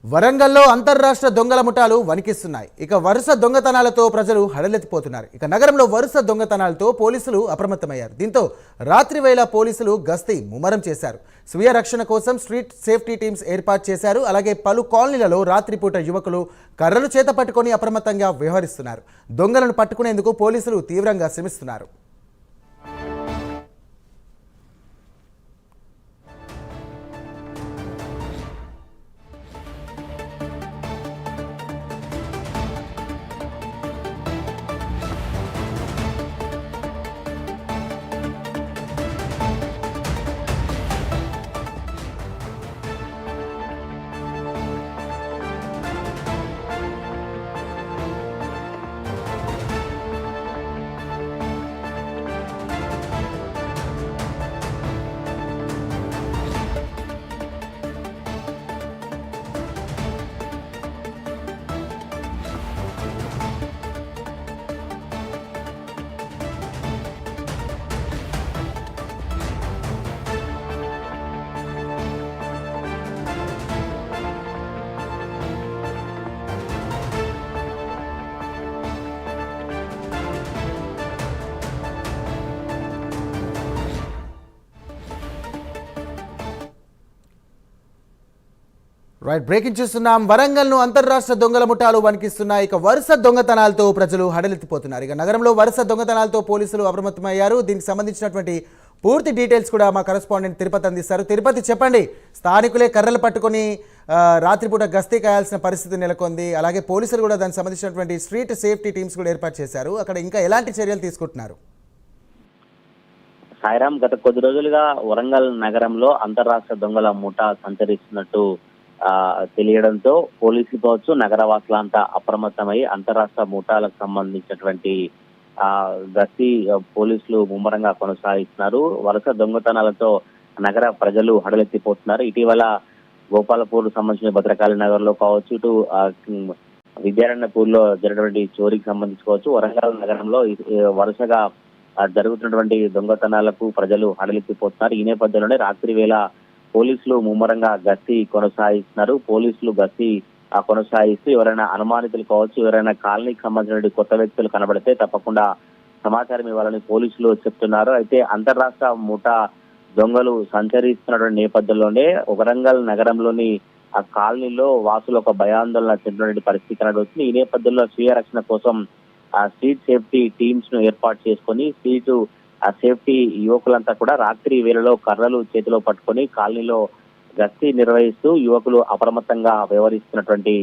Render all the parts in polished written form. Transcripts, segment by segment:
వరంగల్లో అంతర్రాష్ట్ర దొంగల ముఠాలు వణికిస్తున్నాయి. ఇక వరుస దొంగతనాలతో ప్రజలు హడలెత్తిపోతున్నారు. ఇక నగరంలో వరుస దొంగతనాలతో పోలీసులు అప్రమత్తమయ్యారు. దీంతో రాత్రి వేళ పోలీసులు గస్తీ ముమ్మరం చేశారు. స్వీయ రక్షణ కోసం స్ట్రీట్ సేఫ్టీ టీమ్స్ ఏర్పాటు చేశారు. అలాగే పలు కాలనీలలో రాత్రిపూట యువకులు కర్రలు చేత పట్టుకొని అప్రమత్తంగా వ్యవహరిస్తున్నారు. దొంగలను పట్టుకునేందుకు పోలీసులు తీవ్రంగా శ్రమిస్తున్నారు. రైట్, బ్రేకింగ్ చూస్తున్నాం. వరంగల్ను అంతర్రాష్ట్ర దొంగల ముఠాలు వణికిస్తున్నాయి. ఇక వరుస దొంగతనాలతో ప్రజలు హడలెత్తిపోతున్నారు. ఇక నగరంలో వరుస దొంగతనాలతో పోలీసులు అప్రమత్తమయ్యారు. దీనికి సంబంధించినటువంటి పూర్తి డీటెయిల్స్ కూడా మా కరెస్పాండెంట్ తిరుపతి అందిస్తారు. తిరుపతి, చెప్పండి. స్థానికులే కర్రలు పట్టుకొని రాత్రిపూట గస్తీ కాయాల్సిన పరిస్థితి నెలకొంది. అలాగే పోలీసులు కూడా దానికి సంబంధించినటువంటి స్ట్రీట్ సేఫ్టీ టీమ్స్ కూడా ఏర్పాటు చేశారు. అక్కడ ఇంకా ఎలాంటి చర్యలు తీసుకుంటున్నారు? సాయిరామ్, గత కొద్ది రోజులుగా వరంగల్ నగరంలో అంతర్రాష్ట్ర దొంగల ముఠా సంచరిస్తున్నట్టు తెలియడంతో పోలీసులు కావచ్చు, నగరవాసులంతా అప్రమత్తమై అంతరాష్ట్ర ముఠాలకు సంబంధించినటువంటి గస్తీ పోలీసులు ముమ్మరంగా కొనసాగిస్తున్నారు. వరుస దొంగతనాలతో నగర ప్రజలు హడలెత్తిపోతున్నారు. ఇటీవల గోపాలపూర్ సంబంధించిన భద్రకాళి నగర్ లో కావచ్చు, ఇటు విద్యారణ్యపూర్ లో జరిగినటువంటి చోరీకి సంబంధించి కావచ్చు, వరంగల్ నగరంలో వరుసగా జరుగుతున్నటువంటి దొంగతనాలకు ప్రజలు హడలెత్తిపోతున్నారు. ఈ నేపథ్యంలోనే రాత్రి వేళ పోలీసులు ముమ్మరంగా గస్తీ కొనసాగిస్తున్నారు. పోలీసులు గస్తీ కొనసాగిస్తూ ఎవరైనా అనుమానితులు కావచ్చు, ఎవరైనా కాలనీకి సంబంధించిన కొత్త వ్యక్తులు కనబడితే తప్పకుండా సమాచారం ఇవ్వాలని పోలీసులు చెప్తున్నారు. అయితే అంతర్రాష్ట్ర ముఠా దొంగలు సంచరిస్తున్నటువంటి నేపథ్యంలోనే వరంగల్ నగరంలోని ఆ కాలనీలో వాసులు ఒక భయాందోళన చెందినటువంటి పరిస్థితి కనబడుతుంది. ఈ నేపథ్యంలో స్వీయ రక్షణ కోసం స్ట్రీట్ సేఫ్టీ టీమ్స్ ను ఏర్పాటు చేసుకొని సేఫ్టీ యువకులంతా కూడా రాత్రి వేళలో కర్రలు చేతిలో పట్టుకొని కాలనీలో గస్తీ నిర్వహిస్తూ యువకులు అప్రమత్తంగా వ్యవహరిస్తున్నటువంటి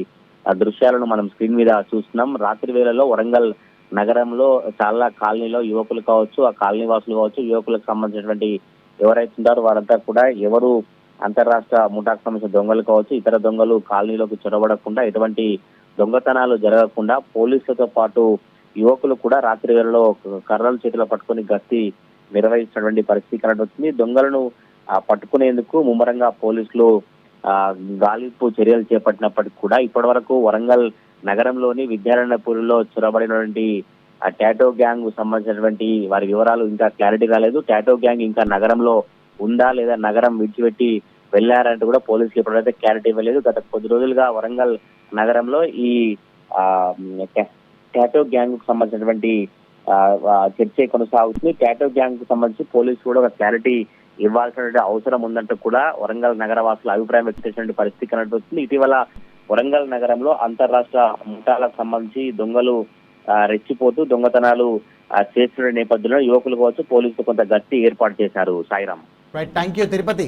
దృశ్యాలను మనం స్క్రీన్ మీద చూస్తున్నాం. రాత్రి వేళలో వరంగల్ నగరంలో చాలా కాలనీలో యువకులు కావచ్చు, ఆ కాలనీ వాసులు కావచ్చు, యువకులకు సంబంధించినటువంటి ఎవరైతే ఉంటారో వారంతా కూడా ఎవరు అంతర్రాష్ట్ర ముఠాకు సంబంధించిన దొంగలు కావచ్చు, ఇతర దొంగలు కాలనీలోకి చొరబడకుండా, ఎటువంటి దొంగతనాలు జరగకుండా పోలీసులతో పాటు యువకులు కూడా రాత్రి వేళలో కర్రలు చేతిలో పట్టుకుని గస్తీ నిర్వహించినటువంటి పరిస్థితి కనబడుతుంది. దొంగలను పట్టుకునేందుకు ముమ్మరంగా పోలీసులు గాలింపు చర్యలు చేపట్టినప్పటికీ కూడా ఇప్పటి వరకు వరంగల్ నగరంలోని విద్యారణ్యపూర్లో చొరబడినటువంటి టాటో గ్యాంగ్ సంబంధించినటువంటి వారి వివరాలు ఇంకా క్లారిటీ రాలేదు. టాటో గ్యాంగ్ ఇంకా నగరంలో ఉందా లేదా నగరం విడిచిపెట్టి వెళ్లారంటూ కూడా పోలీసులు ఇప్పటివైతే క్లారిటీ ఇవ్వలేదు. గత కొద్ది రోజులుగా వరంగల్ నగరంలో ఈ టాటో గ్యాంగ్ కు సంబంధించినటువంటి చర్చ కొనసాగుతుంది. టాటో గ్యాంగ్ కు సంబంధించి పోలీసులు కూడా ఒక క్లారిటీ ఇవ్వాల్సిన అవసరం ఉందంటూ కూడా వరంగల్ నగర వాసుల అభిప్రాయం వ్యక్తం చేసినటువంటి పరిస్థితి కనబడుతుంది. ఇటీవల వరంగల్ నగరంలో అంతర్రాష్ట్ర ముఠాలకు సంబంధించి దొంగలు రెచ్చిపోతూ దొంగతనాలు చేస్తున్న నేపథ్యంలో యువకులు కావచ్చు, పోలీసులు కొంత గస్తీ ఏర్పాటు చేశారు. Sairam. Right, thank you Tirupati.